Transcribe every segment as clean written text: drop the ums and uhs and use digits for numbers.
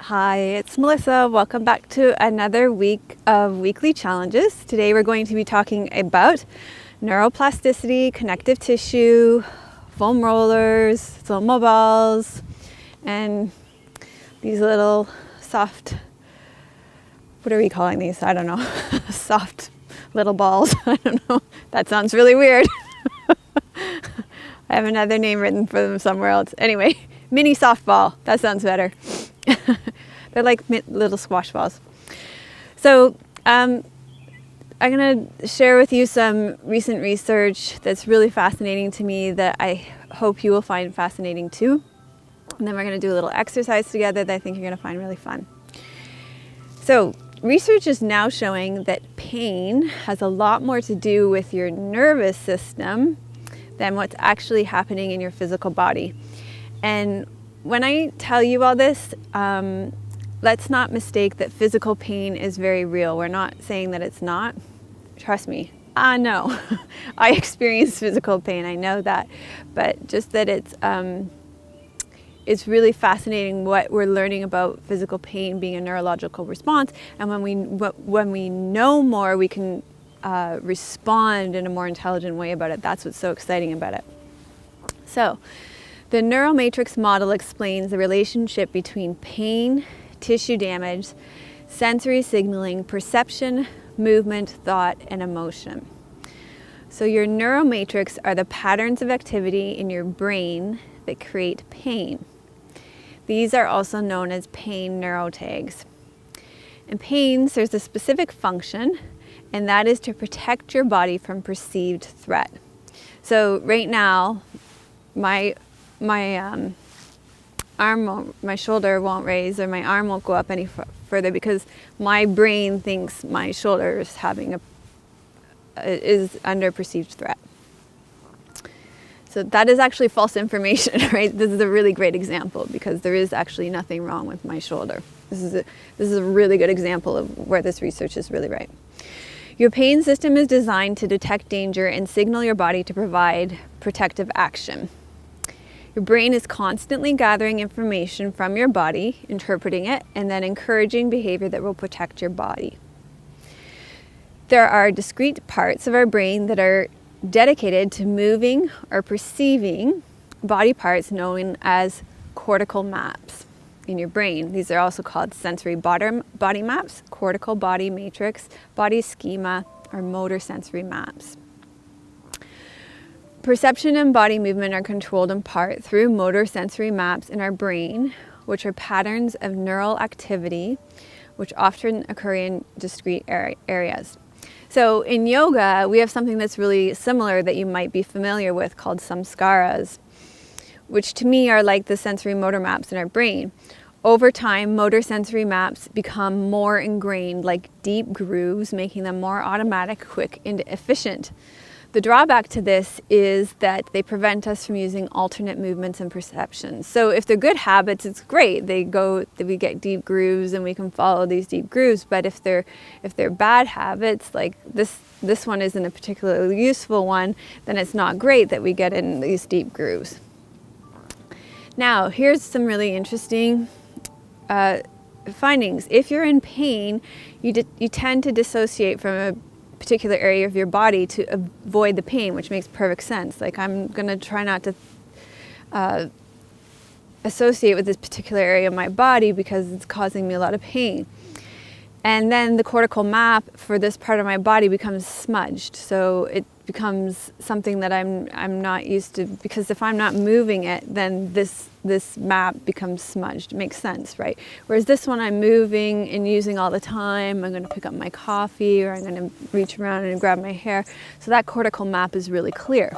Hi, it's Melissa. Welcome back to another week of weekly challenges. Today we're going to be talking about neuroplasticity, connective tissue, foam rollers, slow-mo balls, and these little soft, what are we calling these? I don't know. Soft little balls. I don't know. That sounds really weird. I have another name written for them somewhere else. Anyway, mini softball. That sounds better. They're like little squash balls. So I'm going to share with you some recent research that's really fascinating to me that I hope you will find fascinating too. And then we're going to do a little exercise together that I think you're going to find really fun. So research is now showing that pain has a lot more to do with your nervous system than what's actually happening in your physical body. And when I tell you all this, let's not mistake that physical pain is very real. We're not saying that it's not. Trust me, I know. I experience physical pain, I know that. But just that it's really fascinating what we're learning about physical pain being a neurological response. And when we know more, we can respond in a more intelligent way about it. That's what's so exciting about it. So, the neural matrix model explains the relationship between pain, tissue damage, sensory signaling, perception, movement, thought, and emotion. So your neural matrix are the patterns of activity in your brain that create pain. These are also known as pain neurotags. In pain serves a specific function, and that is to protect your body from perceived threat. So right now, my shoulder won't raise, or my arm won't go up any further because my brain thinks my shoulder is under perceived threat. So that is actually false information, right? This is a really great example because there is actually nothing wrong with my shoulder. This is a really good example of where this research is really right. Your pain system is designed to detect danger and signal your body to provide protective action. Your brain is constantly gathering information from your body, interpreting it, and then encouraging behavior that will protect your body. There are discrete parts of our brain that are dedicated to moving or perceiving body parts known as cortical maps in your brain. These are also called sensory body maps, cortical body matrix, body schema, or motor sensory maps. Perception and body movement are controlled in part through motor sensory maps in our brain, which are patterns of neural activity, which often occur in discrete areas. So in yoga, we have something that's really similar that you might be familiar with called samskaras, which to me are like the sensory motor maps in our brain. Over time, motor sensory maps become more ingrained, like deep grooves, making them more automatic, quick, and efficient. The drawback to this is that they prevent us from using alternate movements and perceptions. So if they're good habits, it's great. We get deep grooves and we can follow these deep grooves. But if they're bad habits, like this one isn't a particularly useful one, then it's not great that we get in these deep grooves. Now, here's some really interesting findings. If you're in pain, you tend to dissociate from a particular area of your body to avoid the pain, which makes perfect sense. Like, I'm going to try not to associate with this particular area of my body because it's causing me a lot of pain. And then the cortical map for this part of my body becomes smudged. So it becomes something that I'm not used to, because if I'm not moving it, then this map becomes smudged. It makes sense, right? Whereas this one I'm moving and using all the time. I'm going to pick up my coffee, or I'm going to reach around and grab my hair. So that cortical map is really clear.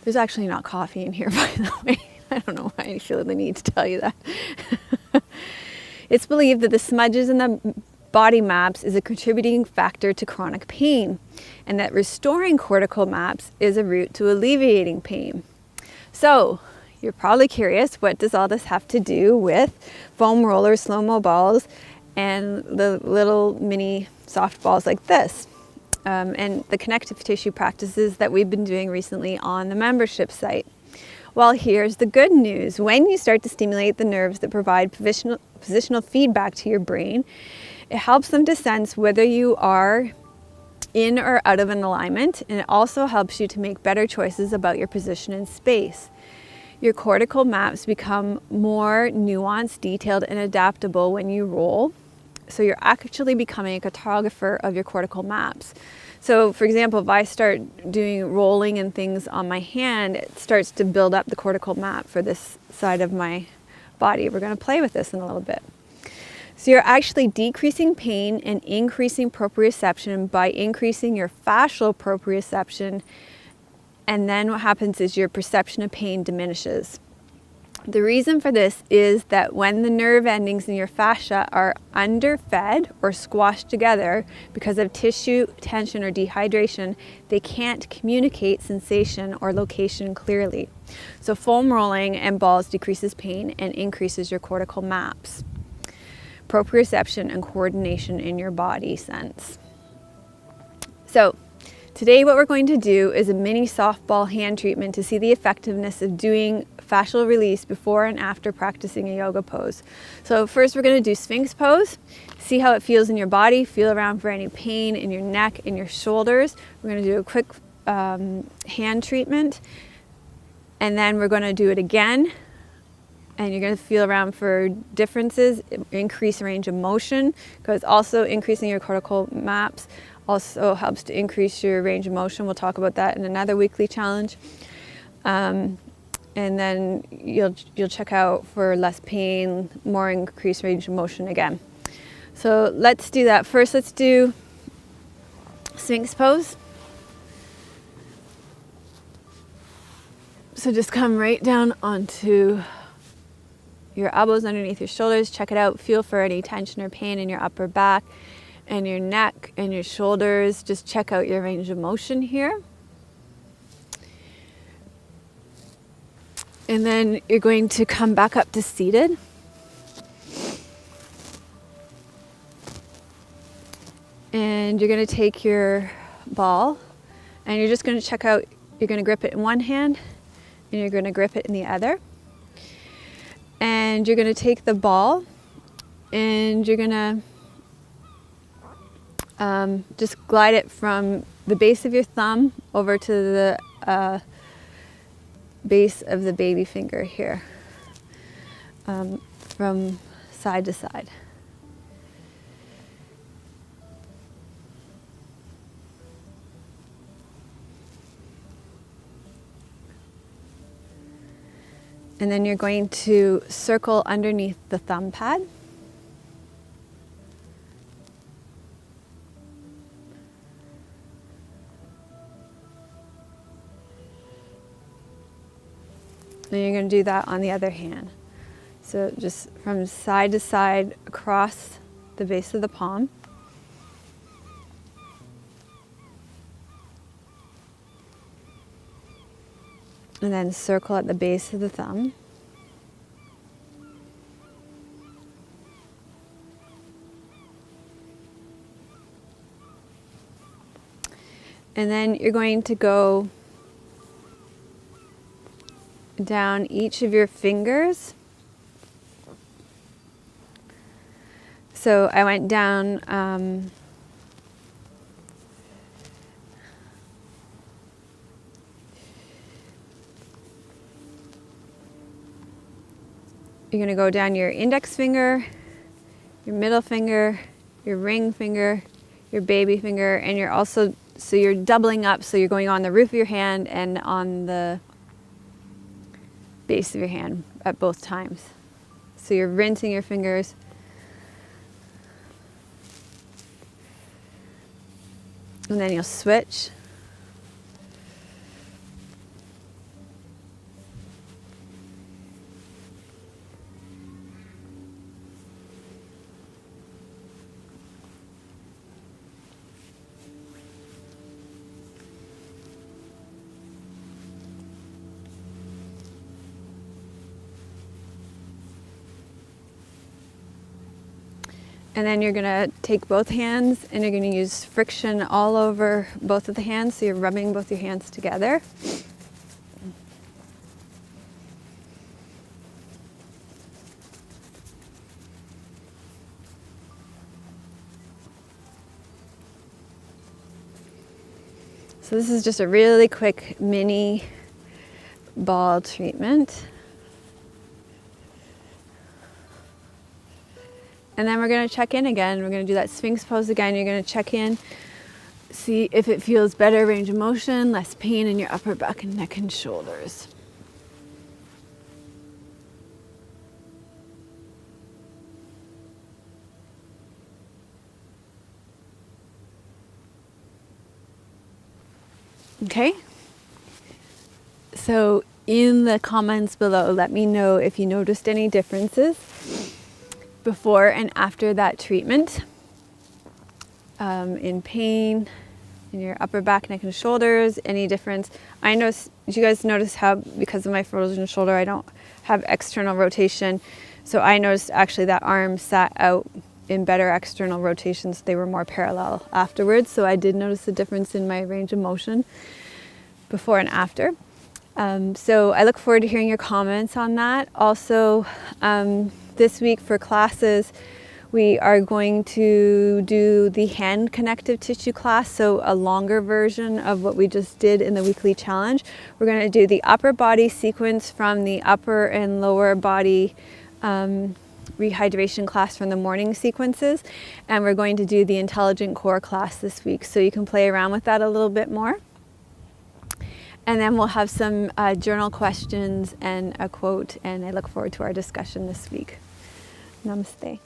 There's actually not coffee in here, by the way. I don't know why I feel the need to tell you that. It's believed that the smudges in the body maps is a contributing factor to chronic pain, and that restoring cortical maps is a route to alleviating pain. So, you're probably curious, what does all this have to do with foam rollers, slow-mo balls, and the little mini soft balls like this? And the connective tissue practices that we've been doing recently on the membership site. Well, here's the good news. When you start to stimulate the nerves that provide positional feedback to your brain, it helps them to sense whether you are in or out of an alignment, and it also helps you to make better choices about your position in space. Your cortical maps become more nuanced, detailed, and adaptable when you roll. So you're actually becoming a cartographer of your cortical maps. So for example, if I start doing rolling and things on my hand, it starts to build up the cortical map for this side of my body. We're going to play with this in a little bit. So you're actually decreasing pain and increasing proprioception by increasing your fascial proprioception. And then what happens is your perception of pain diminishes. The reason for this is that when the nerve endings in your fascia are underfed or squashed together because of tissue tension or dehydration, they can't communicate sensation or location clearly. So foam rolling and balls decreases pain and increases your cortical maps, proprioception, and coordination in your body sense. So today what we're going to do is a mini softball hand treatment to see the effectiveness of doing fascial release before and after practicing a yoga pose. So first we're going to do Sphinx pose. See how it feels in your body. Feel around for any pain in your neck and your shoulders. We're going to do a quick hand treatment, and then we're going to do it again. And you're going to feel around for differences, increase range of motion, because also increasing your cortical maps also helps to increase your range of motion. We'll talk about that in another weekly challenge. And then you'll check out for less pain, more increased range of motion again. So let's do that. First, let's do Sphinx pose. So just come right down onto your elbows underneath your shoulders. Check it out. Feel for any tension or pain in your upper back and your neck and your shoulders. Just check out your range of motion here. And then you're going to come back up to seated. And you're going to take your ball and you're just going to check out, you're going to grip it in one hand and you're going to grip it in the other. And you're going to take the ball and you're going to just glide it from the base of your thumb over to the base of the baby finger here, from side to side. And then you're going to circle underneath the thumb pad. And you're going to do that on the other hand. So just from side to side across the base of the palm. And then circle at the base of the thumb. And then you're going to go down each of your fingers. So I went down you're going to go down your index finger, your middle finger, your ring finger, your baby finger, and you're also, so you're doubling up, so you're going on the roof of your hand and on the base of your hand at both times. So you're rinsing your fingers. And then you'll switch. And then you're going to take both hands and you're going to use friction all over both of the hands. So you're rubbing both your hands together. So this is just a really quick mini ball treatment. And then we're going to check in again. We're going to do that Sphinx pose again. You're going to check in, see if it feels better range of motion, less pain in your upper back and neck and shoulders. Okay, so in the comments below, let me know if you noticed any differences before and after that treatment, in pain, in your upper back, neck, and shoulders, any difference. I noticed, did you guys notice how, because of my frozen shoulder, I don't have external rotation, so I noticed actually that arm sat out in better external rotations. They were more parallel afterwards, so I did notice a difference in my range of motion before and after. So I look forward to hearing your comments on that. Also, this week for classes, we are going to do the hand connective tissue class, so a longer version of what we just did in the weekly challenge. We're going to do the upper body sequence from the upper and lower body rehydration class from the morning sequences, and we're going to do the intelligent core class this week, so you can play around with that a little bit more. And then we'll have some journal questions and a quote, and I look forward to our discussion this week. Namaste.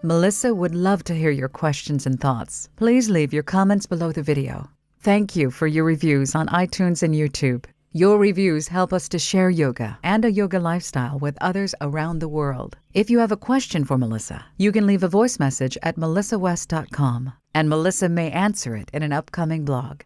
Melissa would love to hear your questions and thoughts. Please leave your comments below the video. Thank you for your reviews on iTunes and YouTube. Your reviews help us to share yoga and a yoga lifestyle with others around the world. If you have a question for Melissa, you can leave a voice message at melissawest.com, and Melissa may answer it in an upcoming blog.